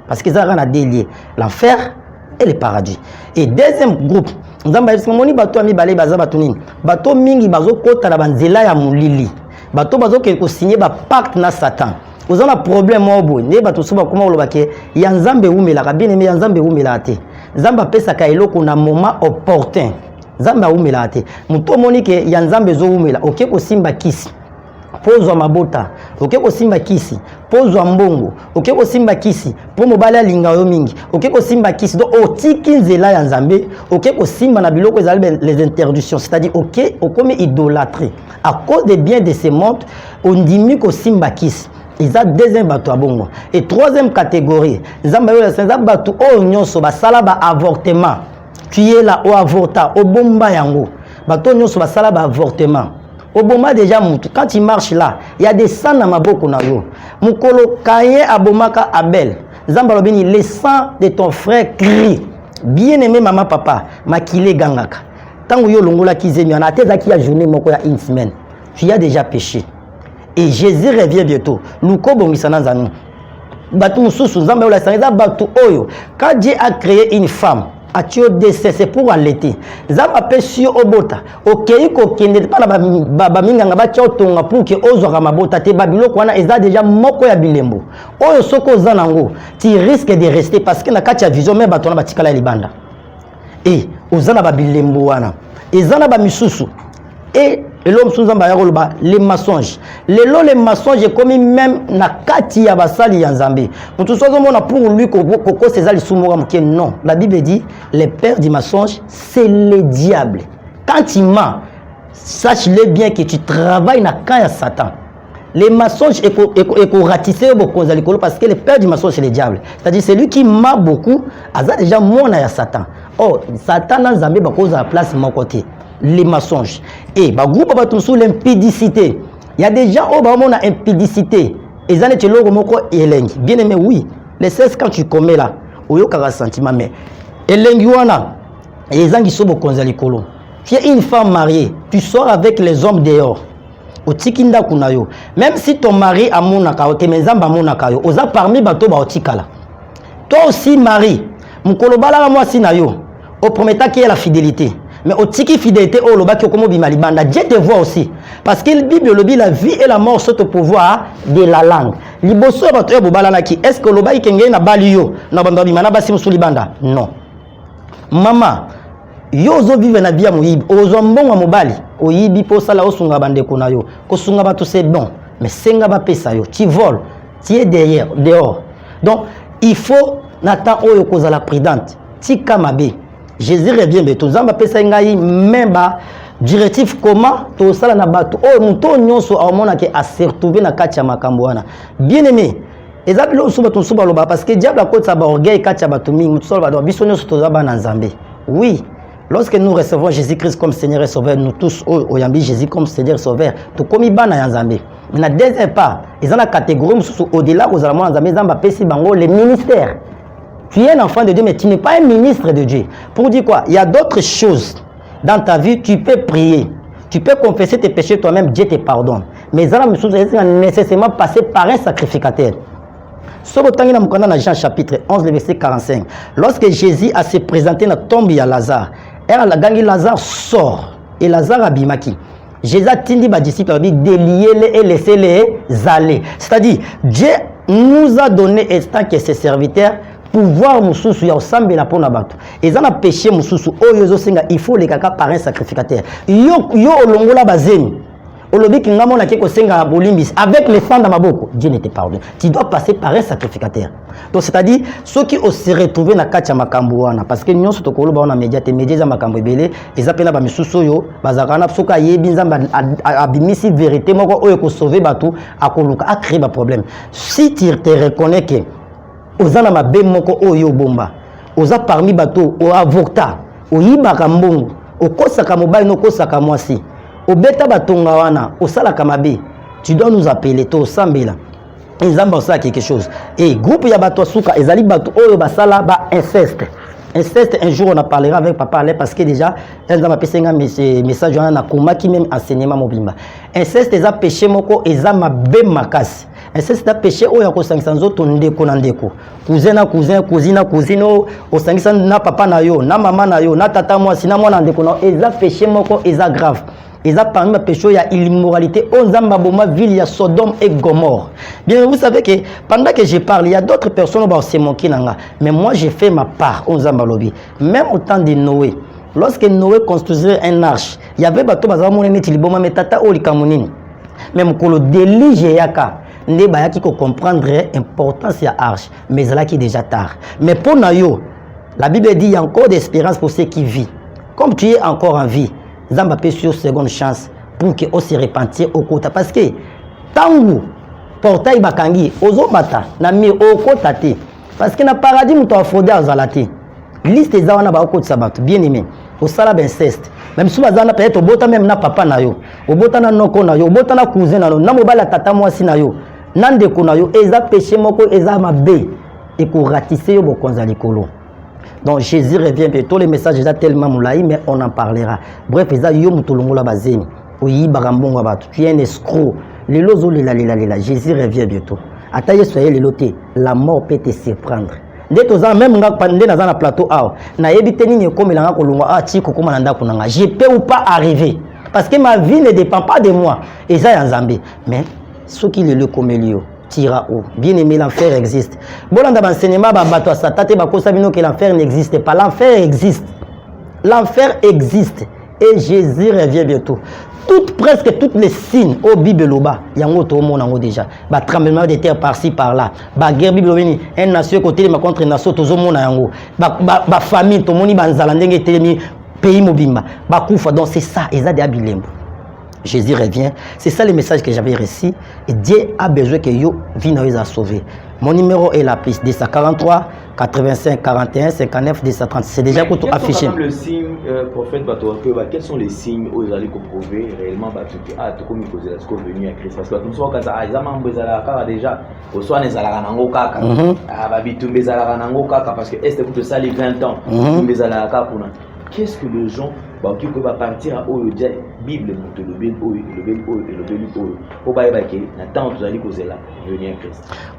Parce que ça a délié l'enfer et le paradis. Et deuxième groupe, nzamba moni bato ami balé baza batunini. Bato mingi bazo kota na banzela ya mulili. Bato bazo ke ko signer ba pacte na Satan. Vous avez un problème au bout. Ne ba to suba kuma olobake ya nzambe umela ka bien aimé ya nzambe umela te. Nzamba pesa ka eloko na moment opportun. Nzamba umela te. Muto monike ya nzambe zo umela. OK ko simba kisi. Pozwa mabota. OK ko simba kisi. Pozwa mbongo. OK ko simba kisi. Po mobala linga yo mingi. OK ko simba kisi. Donc otiki nzela ya nzambe. OK ko simba na biloko ezali les interdictions. C'est-à-dire OK okomi idolâtrer. À cause des biens de ce monde, on dit ko simba kisi. Ils ont deuxième bateau à bongo. Et troisième catégorie, Zamba bateau au nyonso basala ba avortement. Tu es là au avorta, au bomba yango. Bateau nyonso basala ba avortement. Au bomba déjà quand il marche là, il y a des sangs dans ma boko na yo. Mukolo kaye abomaka Abel. Zamba lobini le sang de ton frère crie. Bien aimé maman papa, makile gangaka. Tango yo longola kizemi na teza ki a journée moko ya une semaine. Tu as déjà péché. Et Jésus revient bientôt. Nous kobongisana nzanu. Batu mususu nzamba ola sanza batu oyo. Quand Dieu a créé une femme, a tué décès c'est pour allaiter. Nzamba pesi obota. Okei ko kende pa na ba minganga ba tia otonga pour que ozwa mabota te babiloko wana eza déjà moko ya bilembo. Oyo soko zanango, tu risques de rester parce que na kati ya vision même batona batikala libanda. Et ozana ba bilembo wana. Ezana ba misusu. Et l'homme sous les mensonges. Les mensonges est commis même na kati ya basali ya nzambe. Mutu sozo mona pour lui koko sezali sumura muke non. La Bible dit les pères du mensonge c'est le diable. Quand il ment, sache-le bien que tu travailles na kaya Satan. Les mensonges est ratissé parce que le père du mensonge c'est le diable. C'est-à-dire c'est lui qui ment beaucoup, aza déjà mona ya Satan. Oh, Satan na nzambe ba cause à place mon côté. Les mensonges. Et bah groupe va tout sous l'impudicité. Il y a des gens au bas on a impudicité. Et ça n'est pas moko elengi. Bien aimé oui. Les 16 quand tu commets là, oyo kara sentiment mais elengi wana et zangi sobo konzali kolo. Tu es une femme mariée, tu sors avec les hommes dehors. Au tikinda kunayo. Même si ton mari a monaka o temenzamba monaka yo, oza parmi bato ba otikala. Toi aussi mari, mukolo bala moi sinayo. Au promettant qu'il y a la fidélité. Mais au tiki fidélité au loba qui okomo bima libanda Dieu te voit aussi parce que la Bible le dit la vie et la mort sont au pouvoir de la langue liboso bato ya bobala naki est-ce que loba ikenge na baliyo na banda bima na basi musu libanda non mama yo zo vive na bia moyibi ozo mbongo mobali oyibi po sala osunga bande ko na yo ko sunga bato c'est bon mais senga ba pesa yo tu voles tu es derrière dehors donc il faut nata oyo kozala prudente tika mabe Jésus revient bientôt. Nzamba pesa ngai memba directif comment to sala na bato o muto nyonso amona ke a se retrouver na kati ya makambo wana. Bien aimé. Ezabilo suba to suba loba parce que diable a côté ba orgueil kati ya bato mingi muto sala ba biso nyonso to zaba na nzambe. Oui. Lorsque nous recevons Jésus-Christ comme Seigneur et Sauveur, nous tous oyambi Jésus comme Seigneur et Sauveur, to komi bana ya nzambe. Mais na deuxième part, ils ont la catégorie au-delà aux allemands nzambe nzamba pesi bango les ministères. Tu es un enfant de Dieu, mais tu n'es pas un ministre de Dieu. Pour dire quoi? Il y a d'autres choses dans ta vie. Tu peux prier. Tu peux confesser tes péchés toi-même. Dieu te pardonne. Mais ça va nécessairement passer par un sacrificateur. Dans Jean chapitre 11, le verset 45. Lorsque Jésus a se présenté dans la tombe à Lazare, Lazare sort. Et Lazare a bimaki. Jésus a dit aux disciples de lier et laisser les aller. C'est-à-dire, Dieu nous a donné instant que ses serviteurs pouvoir mususu ya osambe na pona bato ezana péché mususu oyo zo senga il faut les kaka par un sacrificateur yo olongola bazeni olobi kinga mona ke ko senga bolimbis avec les sang dans maboko Dieu ne te pardonne tu dois passer par un sacrificateur donc c'est-à-dire ceux qui se retrouver na kacha makambo wana parce que nyonso to koloba na média za makambo ebele ezapena ba misusu yo bazakana soka yebi nzamba abimisi vérité moko oyo ko sauver bato akoluka a créer ba problème si tu te reconnais que ozana mabe moko oyo bomba oza parmi bato o avocta oyibaka mbongo okosaka mobali no kosaka mwasi obeta batonga wana osalaka mabe tu dois nous appeler to sambela ezamba osala quelque chose et groupe ya bato suka ezali bato oyo basala ba inceste. Inceste, un jour on en parlera avec papa Alain parce que déjà elle m'a passé un message na koma qui même enseignement mobimba. Inceste eza péché moko eza mabe makasi. Inceste eza péché oyo ko sangisa nzoto ndeko na ndeko. Cousin na cousin, cousine na cousine o sangisa na papa na yo, na mama na yo, na tata mwasi na mwana ndeko na eza péché moko eza grave. Et ça, parmi les péchés, il y a l'immoralité. On a ma ville, il y a Sodome et Gomorre. Bien, vous savez que pendant que je parle, il y a d'autres personnes qui se moquent. Mais moi, j'ai fait ma part. On a lobby. Même au temps de Noé, lorsque Noé construisait un arche, il y avait bateau bazamo neti liboma metata o likamunini. Même ko le délige yaka. Ne ba yaki ko comprendre l'importance de l'arche. Mais là qui est déjà tard. Mais pour Nayo, la Bible dit qu'il y a encore d'espérance pour ceux qui vivent. Comme tu es encore en vie, Zamba peut sur seconde chance pour que on se repentir au côté. Parce que tangu portail bakangi ozo bata na mi au côté. Parce que na paradis muto afrodé azalati. Liste des awana ba côté sabat bien aimé. Au sala inceste. Même si bazana peut être au bota même na papa na yo, au bota na noko na yo, au bota na cousin na yo, na mobala tata mwasi na yo. Nande ko na yo eza péché moko eza mabe et ko ratisser yo bokonza likolo. Donc Jésus revient bientôt, les messages déjà tellement moulaï, mais on en parlera. Bref, ils ont yo mutolongo la bazemi. Oui, barambongo batu. Tu es un escroc. Les lozo lila. Jésus revient bientôt. Ataye soyez les lotés. La mort peut te surprendre. Dès que vous même nga pande dans un plateau ah, na ebite ni comme la kolongo ah ti ko koma nda kunanga. Je peux ou pas arriver parce que ma vie ne dépend pas de moi. Et ça en Zambie. Mais ce qui le comélio tira où bien aimé l'enfer existe. Bon dans l'enseignement bato satate ba kosabino que l'enfer n'existe pas. L'enfer existe. L'enfer existe et Jésus revient bientôt. Presque toutes les signes au Bible loba yango to mona ngo déjà. Ba tremblement de terre par-ci par-là. Ba guerre Bible veni un nation côté ma contre nation to zo mona yango. Ba famille to moni banzala ndenge telemi pays mobimba. Ba kufa donc c'est ça eza de abilembo. Jésus revient. C'est ça le message que j'avais reçu. Et Dieu a besoin que yo vienne à sauver. Mon numéro est la piste 243 85 41 59 230. C'est déjà pour tout affiché. Le signe prophète quels sont les signes où ils allaient prouver réellement tout comme ils faisaient la venue à Christ parce que nous sommes déjà au soir les alaranango kaka babitumbe alaranango kaka parce que est pour ça les 20 ans les alaraka pour qu'est-ce que les gens qui peuvent partir à la Bible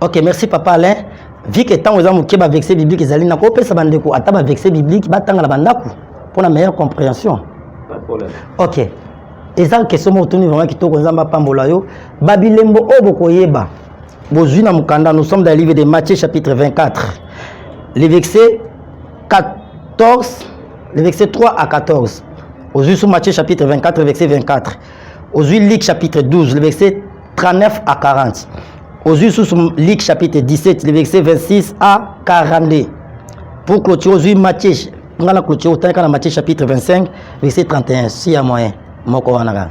ok, merci papa Alain. Vu que tant aux hommes qui va vexer biblique, ils allaient n'a pas ça bandeko, attends vexer biblique, battant la bandaku pour la meilleure compréhension. Pas de problème. Ok. Et ça que somo tuni vraiment qui toko nzamba pambola yo, Babilembo oboko yeba. Bozui na mukanda, nous sommes dans le livre de Matthieu chapitre 24. Les versets 14, les versets 3 à 14. Aujourd'hui sur Matthieu chapitre 24, verset 24. Aujourd'hui Luc chapitre 12, le verset 39 à 40. Aujourd'hui sur Luc chapitre 17, le verset 26 à 42. Pour clôturer aujourd'hui Matthieu, on a la clôture autant qu'à Matthieu chapitre 25, verset 31. Si y a moyen, moko wanaga.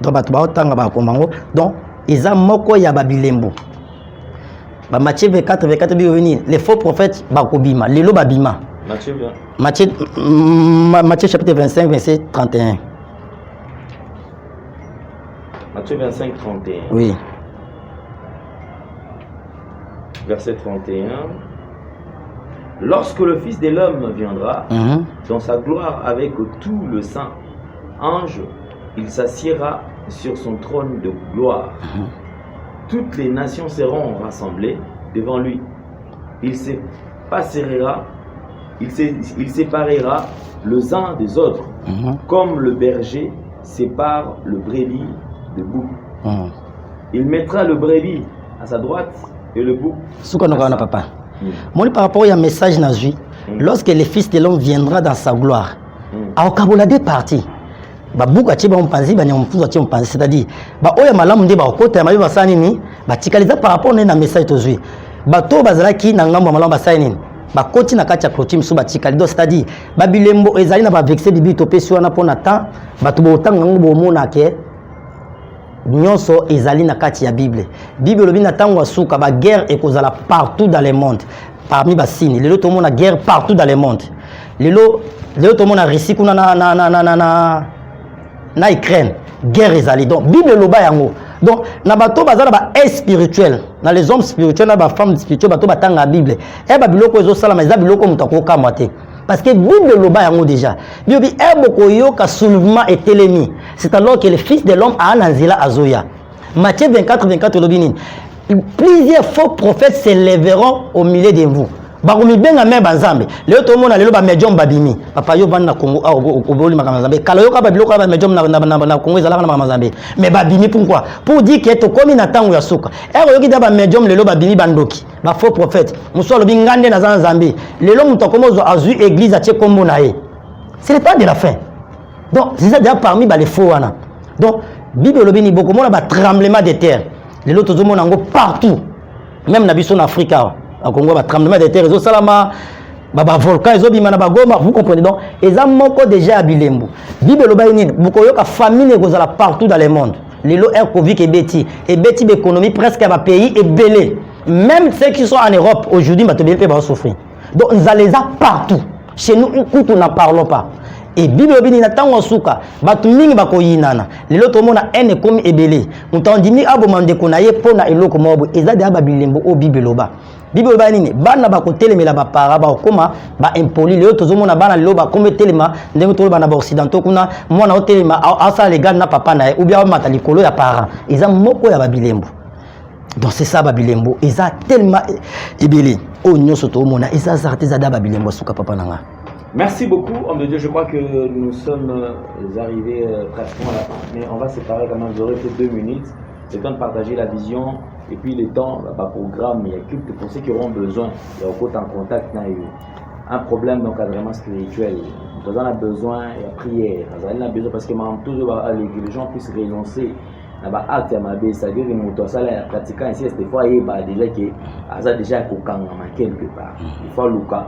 Donc donc ils ont moko ya Babilembo. Matthieu 24, 24 les faux prophètes bakobima, lelo babima. Matthieu chapitre 25, verset 31. Matthieu 25, 31. Oui. Verset 31. Lorsque le Fils de l'homme viendra dans sa gloire avec tout le saint ange, il s'assiera sur son trône de gloire. Toutes les nations seront rassemblées devant lui. Il séparera les uns des autres, comme le berger sépare le brebis de bouc. Il mettra le brebis à sa droite et le bouc à sa papa. Moi, par rapport à un message nazui, lorsque le Fils de l'homme viendra dans sa gloire, à Okabola deux parties. Babuka chiba mpanzi banya mfunzo chiba mpanzi c'est-à-dire ba oya malamu nde ba okota mabi basani ni ba tikaliza par rapport na message tozui bato bazalaki na ngambo malamu basani ni ba koti na kati ya clôture msu ba tikalizo c'est-à-dire Babilembo ezali na ba vexer bibi to pesi wana pona temps bato botanga ngo bomona ke nyonso ezali na kati ya Bible lobi na tango asuka ba guerre ekozala partout dans le monde parmi ba signes lelo to mona guerre partout dans le monde lelo to mona Russie kuna na Ukraine guerre ezali donc Bible loba yango donc na bato bazala ba spirituel na les hommes spirituels na ba femmes spirituelles bato batanga Bible e ba biloko ezo sala mais za biloko mutako kamwate parce que Bible loba yango déjà biobi e boko yoka soulèvement et télémi c'est alors que le Fils de l'homme a anazila azoya Matthieu 24 lobini plusieurs faux prophètes s'élèveront au milieu de vous bakomi benga me banzambe lelo to mona lelo ba medium babimi papa yo bana Congo oboli makama nzambe kala yo ka babiloko ba medium na Congo ezalaka na makama nzambe mais babimi pourquoi pour dire que to komi na tango ya suka ero yoki da ba medium lelo babimi bandoki ba faux prophète muso lobi ngande na nzambe lelo muto komozo azu église atie kombo na ye c'est le temps de la fin donc c'est ça déjà parmi les faux wana donc bible lobi ni beaucoup mona ba tremblement de terre lelo to mona ngo partout même na biso na Afrika à Congo, le tremblement de terre, les volcans, les Goma, vous comprenez donc, ils ont déjà à Bilembo. Bible la famille est partout dans le monde. Les lots Covid et Betty, l'économie presque à pays est belé. Même ceux qui sont en Europe aujourd'hui, ils vont souffrir. Donc nous allons partout. Chez nous, nous n'en parlons pas. Et Bible bini na tango suka batu mingi bakoyinana lelo to mona ene komi ebele mutandimi abo mande konaye pona eloko mobo ezade aba bilembo o Bible loba Bible ba nini bana bakotelemela ba para ba koma ba impoli lelo to zomona bana lelo ba kombe telema ndenge to bana ba occidentaux kuna mwana otelema asa les gars na papa na ou bien mata likolo ya para eza moko ya ba bilembo. Donc c'est ça ba bilembo eza tellement ebele o nyoso to mona eza zarteza da ba bilembo suka papa nanga. Merci beaucoup, homme de Dieu. Je crois que nous sommes arrivés pratiquement à la fin, mais on va se séparer quand même. Vous aurez fait 2 minutes. C'est le temps de partager la vision et puis le temps, programme, il y a culte pour ceux qui auront besoin. Il y a au côté en contact, un problème d'encadrement spirituel. Nous avons besoin de prière. Nous avons besoin parce que les gens puissent renoncer. Acte c'est-à-dire que nous sommes pratiquants ici, des fois, il y a déjà qui a déjà quelque part. Il faut le cas.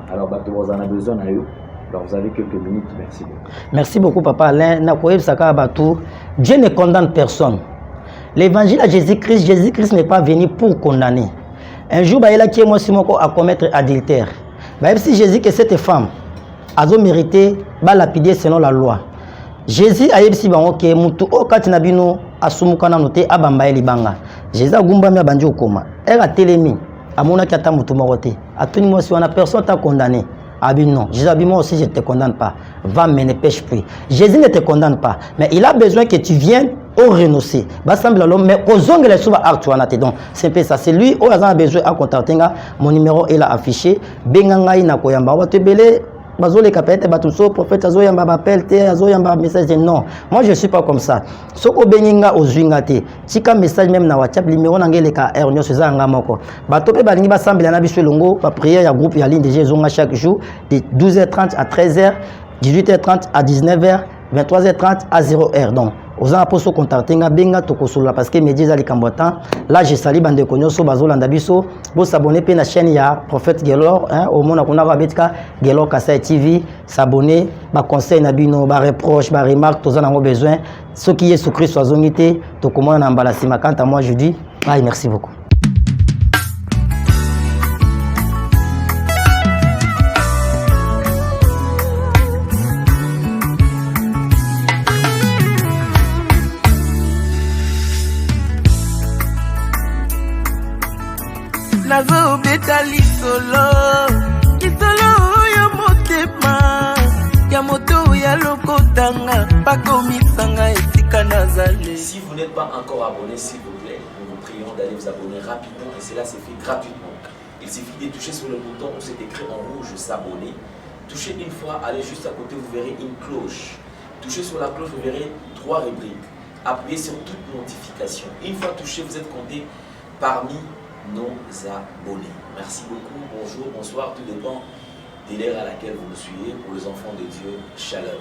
Alors, vous en avez besoin. Alors, vous avez quelques minutes. Merci beaucoup. Merci beaucoup, Papa Alain. Dieu ne condamne personne. L'évangile à Jésus-Christ n'est pas venu pour condamner. Un jour, il a qui moi à commettre adultère. Même si Jésus que cette femme a mérité de lapider selon la loi. Jésus a dit que mutu o katina bino asumukana noté abamba libanga. Jésus a gumba mi abanjo koma. Elle a télémi. Amona kata mutu moroté. A tout moi si on a personne t'a condamné. Abi non, Jésus a dit moi aussi je ne te condamne pas. Va mais ne pêche plus. Jésus ne te condamne pas, mais il a besoin que tu viennes au renoncer. Ba semble l'homme mais aux ongles les souba artuana te donc c'est un peu ça. C'est lui au a besoin à contacter mon numéro est là affiché. Benganga ina koyamba wa te belé. Bazole kapete batuso prophète azoyamba bapel te azoyamba message non moi je suis pas comme ça soko beninga ozwinga te tika message même na WhatsApp numéro nangeleka r nyo seza nga moko batope balingi basambela na biso longo ba prière ya groupe ya ligne de Jésus chaque jour de 12h30 à 13h 18h30 à 19h 23h30 à 0h donc aux aposo contacter nga benga tokosolola parce que médias ali kambota là je salue bande konyoso bazolanda biso bo s'abonner pe na chaîne ya prophète Gelor hein au monde akona ba betka Gelor Kasai TV s'abonner ba conseil na bino ba reproche ba remarque tozana ngo besoin ce qui est sous Christ azongité tokomona na mbala sima kanta moi je dis bye merci beaucoup. Nazo betali solo kisolo yo motema ya moto ya lokotanga bakomisanga esika nazale. Si vous n'êtes pas encore abonné, s'il vous plaît, nous vous prions d'aller vous abonner rapidement et cela se fait gratuitement. Il suffit de toucher sur le bouton où c'est écrit en rouge s'abonner. Touchez une fois, allez juste à côté, vous verrez une cloche. Touchez sur la cloche, vous verrez 3 rubriques. Appuyez sur toute notification. Une fois touché, vous êtes compté parmi nos abonnés. Merci beaucoup, bonjour, bonsoir, tout dépend de l'ère à laquelle vous me suivez. Pour les enfants de Dieu, shalom.